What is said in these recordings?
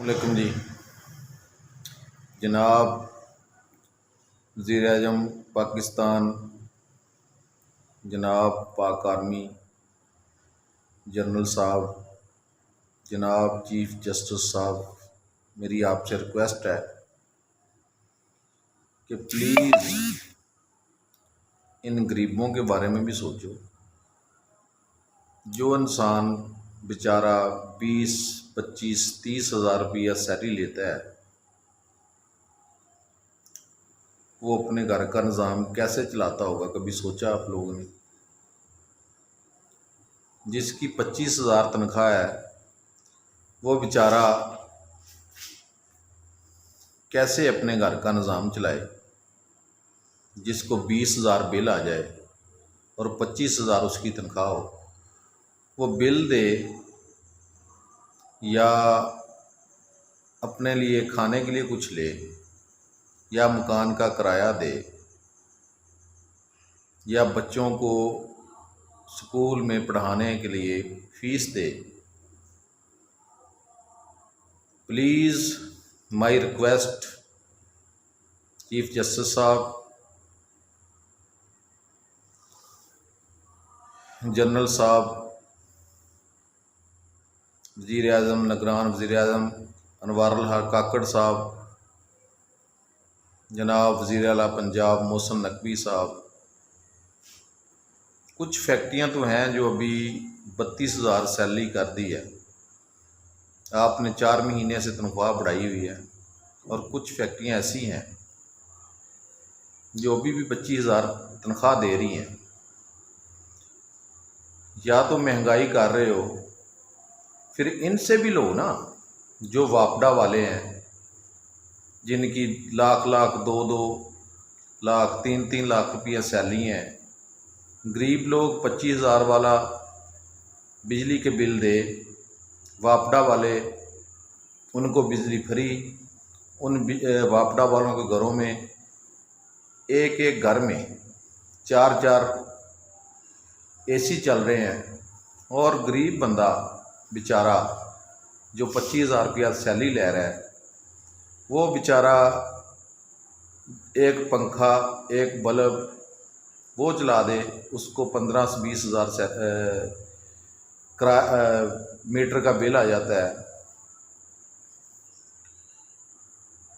वालेकुम जी। जनाब वज़ीर आज़म पाकिस्तान, जनाब पाक आर्मी जनरल साहब, जनाब चीफ जस्टिस साहब, मेरी आपसे रिक्वेस्ट है कि प्लीज़ इन गरीबों के बारे में भी सोचो। जो इंसान बेचारा 20, 25, 30 हज़ार रुपया सैलरी लेता है, वो अपने घर का निज़ाम कैसे चलाता होगा? कभी सोचा आप लोगों ने? जिसकी 25 हज़ार तनख्वाह है, वो बेचारा कैसे अपने घर का निज़ाम चलाए? जिसको 20 हज़ार बिल आ जाए और 25 हज़ार उसकी तनख्वाह हो, वो बिल दे या अपने लिए खाने के लिए कुछ ले या मकान का किराया दे या बच्चों को स्कूल में पढ़ाने के लिए fees they. Please my request chief justice साहब, जनरल साहब, वज़ीर आज़म, निगरान वज़ीर आज़म अनवारुल हक काकड़ साहब, जनाब वज़ीर आला पंजाब मोहसिन नकवी साहब, कुछ फैक्ट्रियां तो हैं जो अभी 32 हज़ार सैलरी कर दी है, आपने 4 महीने से तनख्वाह बढ़ाई हुई है, और कुछ फैक्ट्रियां ऐसी हैं जो अभी भी 25 हज़ार तनख्वाह दे रही हैं। या तो महंगाई कर रहे हो, फिर इनसे भी लो ना, जो वापडा वाले हैं, जिनकी लाख लाख, 2-2 लाख, 3-3 लाख रुपया सैलरी हैं। गरीब लोग 25 हज़ार वाला बिजली के बिल दे, वापडा वाले उनको बिजली फ्री। उन वापडा वालों के घरों में एक एक घर में 4-4 एसी चल रहे हैं, और गरीब बंदा बेचारा जो 25 हज़ार रुपया सैलरी ले रहा है, वो बेचारा एक पंखा, एक बल्ब वो चला दे, उसको 15 से 20 हज़ार से मीटर का बिल आ जाता है।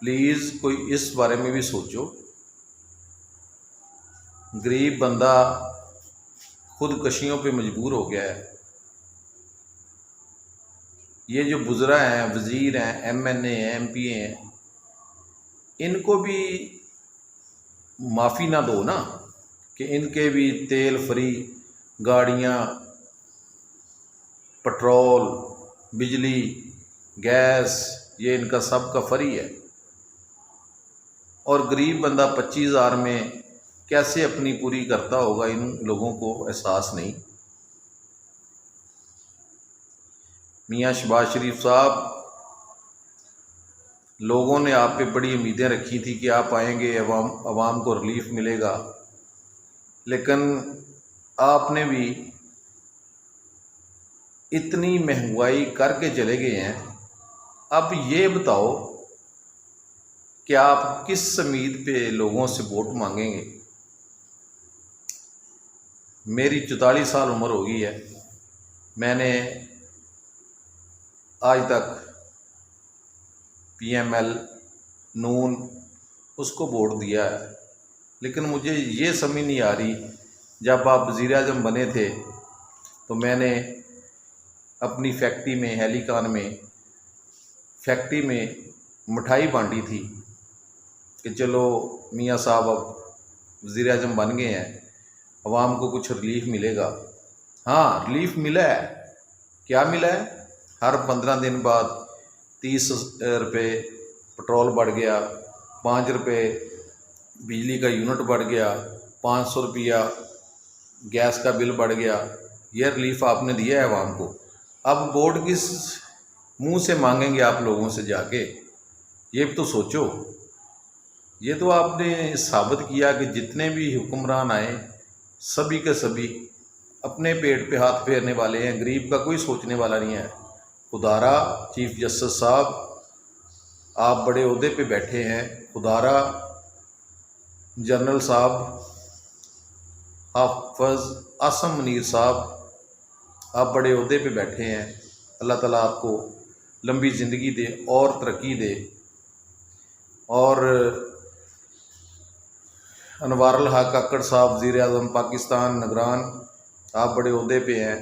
प्लीज़ कोई इस बारे में भी सोचो। गरीब बंदा खुदकशियों पे मजबूर हो गया है। ये जो बुज़रा हैं, वज़ीर हैं, MNA हैं, MP हैं, इनको भी माफ़ी ना दो ना, कि इनके भी तेल फ्री, गाड़ियाँ, पेट्रोल, बिजली, गैस, ये इनका सब का फ्री है। और गरीब बंदा 25 हज़ार में कैसे अपनी पूरी करता होगा, इन लोगों को एहसास नहीं। मियाँ शहबाज शरीफ साहब, लोगों ने आप पे बड़ी उम्मीदें रखी थी कि आप आएंगे, अवाम को रिलीफ मिलेगा, लेकिन आपने भी इतनी महंगाई करके चले गए हैं। अब ये बताओ कि आप किस उम्मीद पे लोगों से वोट मांगेंगे? मेरी 44 साल उम्र हो गई है, मैंने आज तक PML, नून उसको वोट दिया है, लेकिन मुझे ये समझ नहीं आ रही, जब आप वज़ीर आज़म बने थे तो मैंने अपनी फैक्ट्री में, हेलीकान में फैक्ट्री में मिठाई बांटी थी कि चलो मियाँ साहब अब वज़ीर आज़म बन गए हैं, अवाम को कुछ रिलीफ मिलेगा। हाँ, रिलीफ मिला है। क्या मिला है? हर 15 दिन बाद 30 रुपये पेट्रोल बढ़ गया, 5 रुपये बिजली का यूनिट बढ़ गया, 500 रुपया गैस का बिल बढ़ गया। यह रिलीफ आपने दिया है अवाम को। अब वोट किस मुंह से मांगेंगे आप लोगों से जाके? ये भी तो सोचो। ये तो आपने साबित किया कि जितने भी हुक्मरान आए, सभी के सभी अपने पेट पे हाथ फेरने वाले हैं, गरीब का कोई सोचने वाला नहीं है। खुदारा चीफ जस्टिस साहब, आप बड़े ओहदे पे बैठे हैं, खुदारा जनरल साहब हाफिज़ आसम मुनीर साहब, आप बड़े ओहदे पे बैठे हैं। अल्लाह ताला आपको लंबी ज़िंदगी दे और तरक्की दे। और अनवारुल हक अक्कड़ साहब वज़ीर आज़म पाकिस्तान निगरान, आप बड़े ओहदे पे हैं।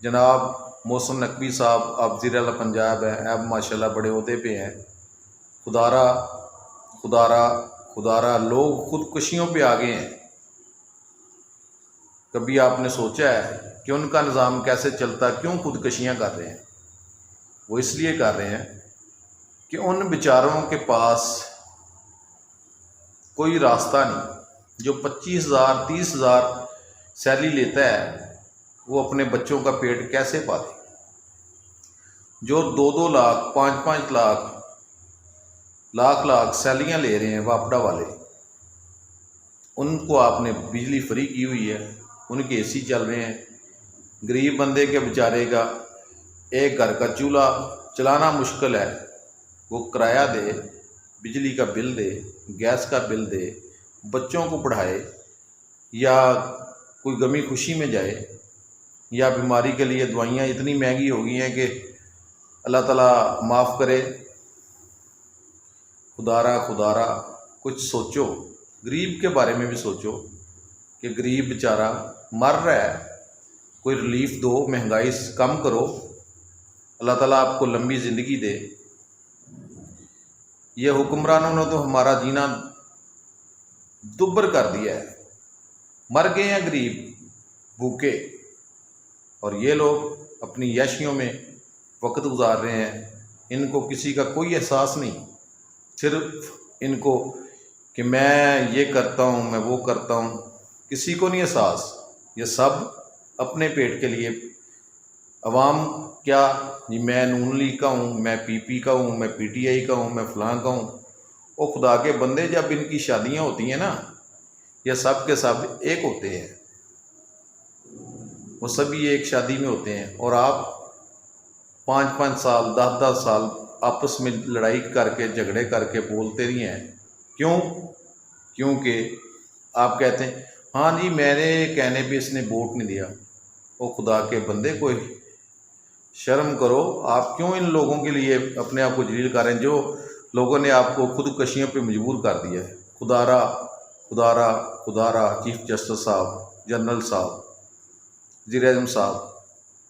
जनाब मौसम नकवी साहब, आप वज़ीर आला पंजाब हैं, आप माशाल्लाह बड़े ओहदे पे हैं। खुदारा खुदारा खुदारा लोग खुदकुशियों पे आ गए हैं। कभी आपने सोचा है कि उनका निज़ाम कैसे चलता, क्यों खुदकशियाँ कर रहे हैं? वो इसलिए कर रहे हैं कि उन बेचारों के पास कोई रास्ता नहीं। जो 25,000 30,000 सैलरी लेता है, वो अपने बच्चों का पेट कैसे पाले? जो 2-2 लाख 5-5 लाख लाख सैलरियाँ ले रहे हैं वापडा वाले, उनको आपने बिजली फ्री की हुई है, उनके एसी चल रहे हैं। गरीब बंदे के बेचारे का एक घर का चूल्हा चलाना मुश्किल है, वो किराया दे, बिजली का बिल दे, गैस का बिल दे, बच्चों को पढ़ाए, या कोई गमी खुशी में जाए, या बीमारी के लिए दवाइयाँ इतनी महंगी हो गई हैं कि अल्लाह ताला माफ़ करे। खुदारा खुदारा कुछ सोचो, गरीब के बारे में भी सोचो कि गरीब बेचारा मर रहा है, कोई रिलीफ दो, महंगाई कम करो। अल्लाह ताला आपको लंबी ज़िंदगी दे। ये हुक्मरानों ने तो हमारा जीना दुब्बर कर दिया है, मर गए हैं गरीब भूखे, और ये लोग अपनी यशियों में वक्त गुजार रहे हैं। इनको किसी का कोई एहसास नहीं, सिर्फ इनको कि मैं ये करता हूँ, मैं वो करता हूँ, किसी को नहीं एहसास। ये सब अपने पेट के लिए। अवाम क्या जी, मैं नून लीग का हूँ, मैं पीपी का हूँ, मैं पीटीआई का हूँ, मैं फलां का हूँ। वो खुदा के बंदे, जब इनकी शादियाँ होती हैं ना, ये सब के सब एक होते हैं, वो सभी एक शादी में होते हैं। और आप 5-5 साल 10-10 साल आपस में लड़ाई करके झगड़े करके बोलते नहीं हैं। क्यों? क्योंकि आप कहते हैं हाँ जी, मेरे कहने पे इसने वोट नहीं दिया। वो खुदा के बंदे, कोई शर्म करो। आप क्यों इन लोगों के लिए अपने आप को जलील कर रहे हैं, जो लोगों ने आपको खुदकशियों पे मजबूर कर दिया है? खुदारा खुदारा खुदारा चीफ जस्टिस साहब, जनरल साहब, वज़ीर आज़म साहब,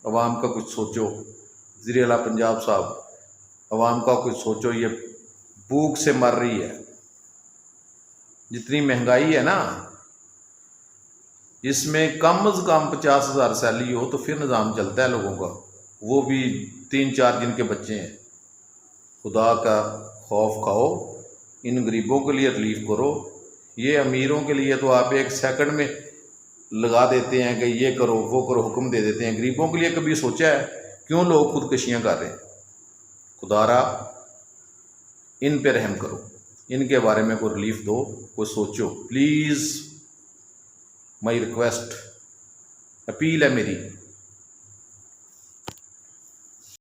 अवाम का कुछ सोचो। वज़ीर आला पंजाब साहब, अवाम का कुछ सोचो। ये भूख से मर रही है। जितनी महंगाई है ना, इसमें कम से कम 50,000 सैलरी हो तो फिर निज़ाम चलता है लोगों का, वो भी 3-4 जिनके बच्चे हैं। खुदा का खौफ खाओ, इन गरीबों के लिए रिलीफ करो। ये अमीरों के लिए तो आप 1 सेकंड में लगा देते हैं कि ये करो वो करो, हुक्म दे देते हैं। गरीबों के लिए कभी सोचा है क्यों लोग खुदकशियाँ कर रहे हैं? खुदारा इन पे रहम करो, इनके बारे में कोई रिलीफ दो, कोई सोचो प्लीज़। माई रिक्वेस्ट, अपील है मेरी।